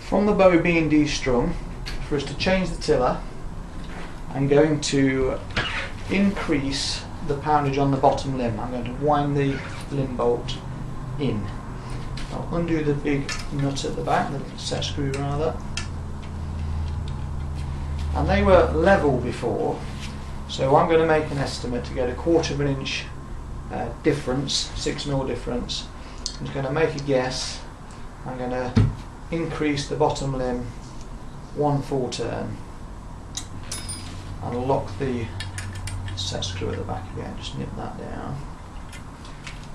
From the bow being destrung, for us to change the tiller, I'm going to increase the poundage on the bottom limb. I'm going to wind the limb bolt in. I'll undo the big nut at the back, the set screw rather. And they were level before, so I'm going to make an estimate to get a 1/4 of an inch difference, 6mm difference. I'm just going to make a guess. I'm going to increase the bottom limb 1 full turn and lock the set screw at the back again, just nip that down.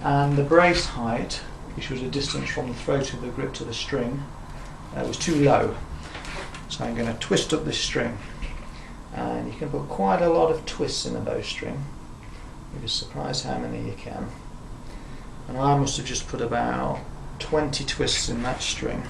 And the brace height, which was a distance from the throat of the grip to the string, was too low. So I'm going to twist up this string, and you can put quite a lot of twists in a bowstring. You'll be surprised how many you can. And I must have just put about 20 twists in that string.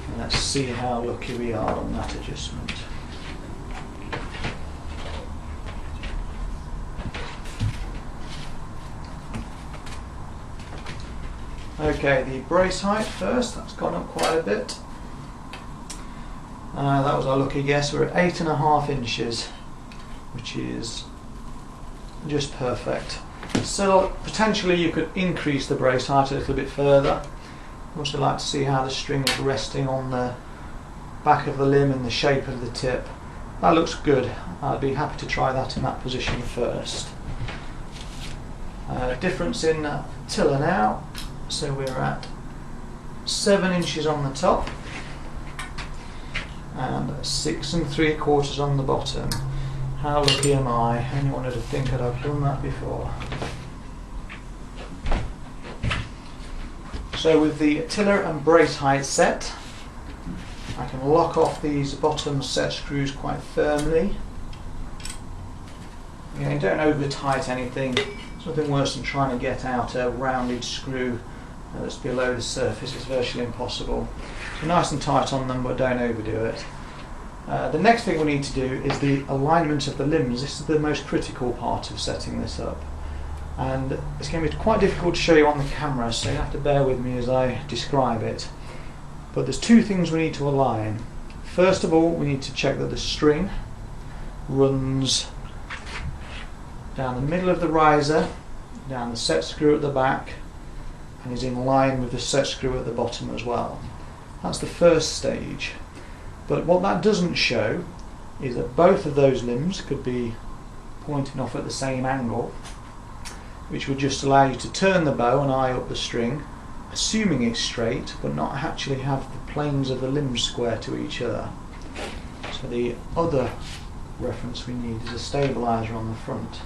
And let's see how lucky we are on that adjustment. Okay, the brace height first, that's gone up quite a bit. That was our lucky guess. We're at 8.5 inches, which is just perfect. So potentially you could increase the brace height a little bit further. I'd also like to see how the string is resting on the back of the limb and the shape of the tip. That looks good. I'd be happy to try that in that position first. Difference in tiller now. So we're at 7 inches on the top and 6 3/4 on the bottom. How lucky am I? Anyone would have think that I've done that before. So with the tiller and brace height set, I can lock off these bottom set screws quite firmly. Again, don't over tight anything. There's nothing worse than trying to get out a rounded screw that's below the surface. It's virtually impossible. So nice and tight on them, but don't overdo it. The next thing we need to do is the alignment of the limbs. This is the most critical part of setting this up, and it's going to be quite difficult to show you on the camera, so you have to bear with me as I describe it. But there's two things we need to align. First of all, we need to check that the string runs down the middle of the riser, down the set screw at the back, and is in line with the set screw at the bottom as well. That's the first stage. But what that doesn't show is that both of those limbs could be pointing off at the same angle, which would just allow you to turn the bow and eye up the string, assuming it's straight, but not actually have the planes of the limbs square to each other. So the other reference we need is a stabilizer on the front.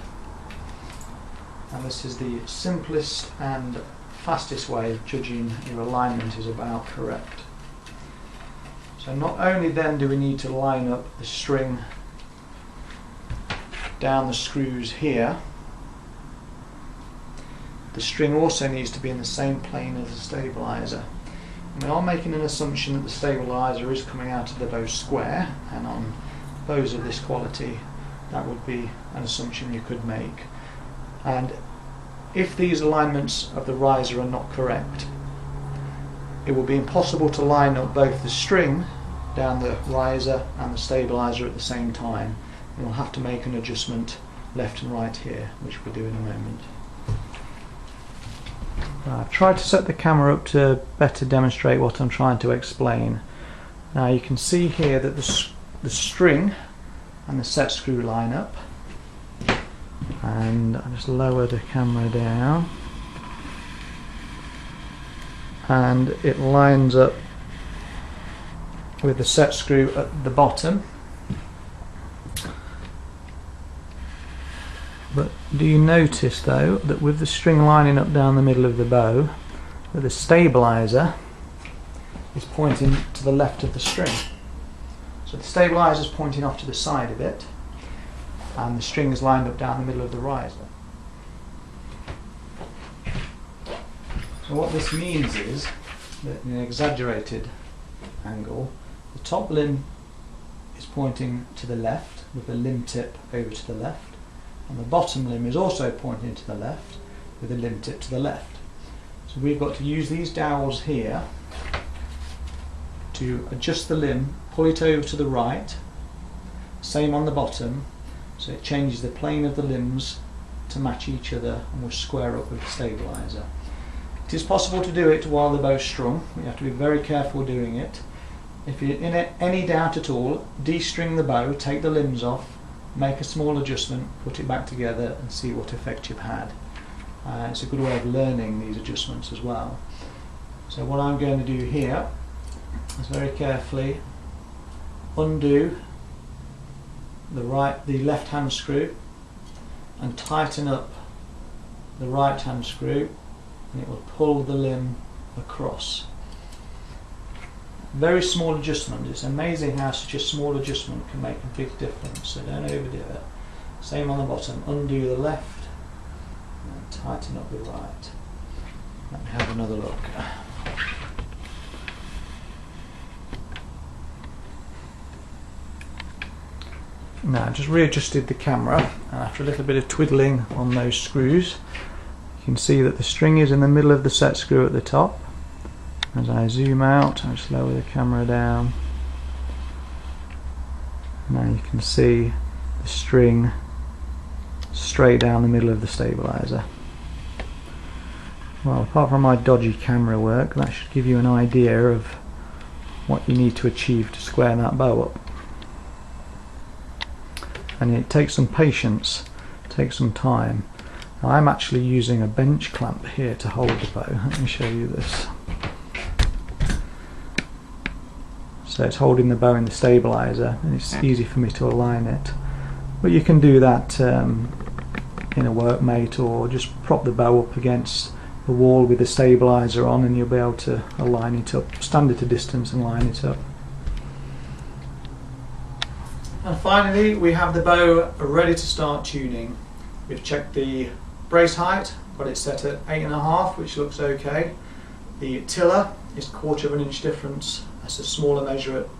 And this is the simplest and fastest way of judging your alignment is about correct. So not only then do we need to line up the string down the screws here, the string also needs to be in the same plane as the stabilizer. And we are making an assumption that the stabilizer is coming out of the bow square, and on bows of this quality that would be an assumption you could make. And if these alignments of the riser are not correct, it will be impossible to line up both the string down the riser and the stabilizer at the same time. And we'll have to make an adjustment left and right here, which we'll do in a moment. I've tried to set the camera up to better demonstrate what I'm trying to explain. Now you can see here that the string and the set screw line up, and I just lower the camera down, and it lines up with the set screw at the bottom. But do you notice though that with the string lining up down the middle of the bow, that the stabilizer is pointing to the left of the string? So the stabilizer is pointing off to the side of it, and the string is lined up down the middle of the riser. So what this means is that in an exaggerated angle, the top limb is pointing to the left with the limb tip over to the left, and the bottom limb is also pointing to the left with the limb tip to the left. So we've got to use these dowels here to adjust the limb, pull it over to the right, same on the bottom, so it changes the plane of the limbs to match each other and will square up with the stabiliser. It is possible to do it while the bow's strung. You have to be very careful doing it. If you're in any doubt at all, de-string the bow, take the limbs off, make a small adjustment, put it back together and see what effect you've had. It's a good way of learning these adjustments as well. So what I'm going to do here is very carefully undo the left hand screw and tighten up the right hand screw, and it will pull the limb across. Very small adjustment. It's amazing how such a small adjustment can make a big difference, so don't overdo it. Same on the bottom, undo the left and tighten up the right. Let me have another look. Now I've just readjusted the camera, and after a little bit of twiddling on those screws, you can see that the string is in the middle of the set screw at the top. As I zoom out, I just lower the camera down. Now you can see the string straight down the middle of the stabiliser. Well, apart from my dodgy camera work, that should give you an idea of what you need to achieve to square that bow up. And it takes some patience, takes some time. Now, I'm actually using a bench clamp here to hold the bow. Let me show you this. So it's holding the bow in the stabiliser, and it's easy for me to align it. But you can do that in a workmate, or just prop the bow up against the wall with the stabiliser on, and you'll be able to align it up, stand at a distance and line it up. And finally, we have the bow ready to start tuning. We've checked the brace height, but it's set at 8.5, which looks okay. The tiller is 1/4 of an inch difference. That's a smaller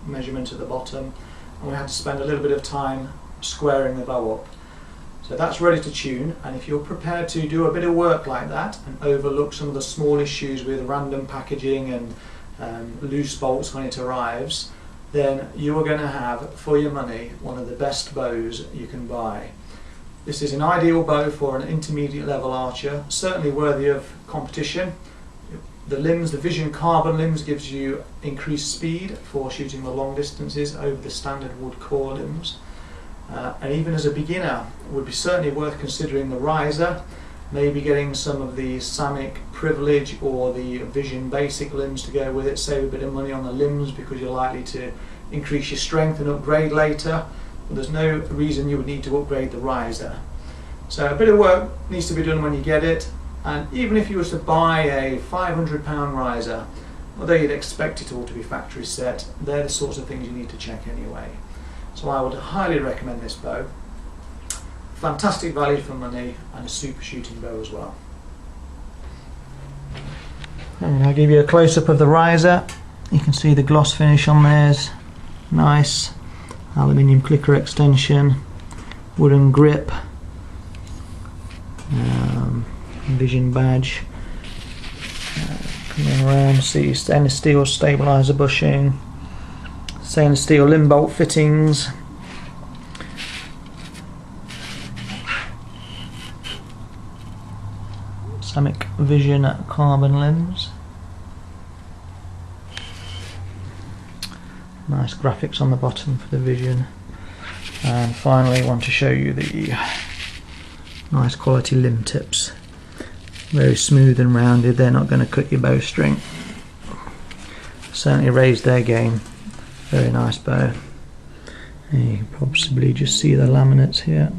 measurement at the bottom, and we had to spend a little bit of time squaring the bow up. So that's ready to tune, and if you're prepared to do a bit of work like that and overlook some of the small issues with random packaging and loose bolts when it arrives, then you are going to have, for your money, one of the best bows you can buy. This is an ideal bow for an intermediate level archer, certainly worthy of competition. The limbs, the Vision carbon limbs, gives you increased speed for shooting the long distances over the standard wood core limbs. And even as a beginner, it would be certainly worth considering the riser, maybe getting some of the Samick Privilege or the Vision basic limbs to go with it, save a bit of money on the limbs because you're likely to increase your strength and upgrade later. But there's no reason you would need to upgrade the riser. So a bit of work needs to be done when you get it. And even if you were to buy a £500 riser, although you'd expect it all to be factory set, they're the sorts of things you need to check anyway. So I would highly recommend this bow. Fantastic value for money, and a super shooting bow as well. And I'll give you a close-up of the riser. You can see the gloss finish on there is nice. Aluminium clicker extension, wooden grip. Vision badge, coming around, see stainless steel stabiliser bushing, stainless steel limb bolt fittings, Samick Vision carbon limbs, nice graphics on the bottom for the Vision, and finally I want to show you the nice quality limb tips. Very smooth and rounded, they're not going to cut your bowstring. Certainly raised their game. Very nice bow. And you can possibly just see the laminates here.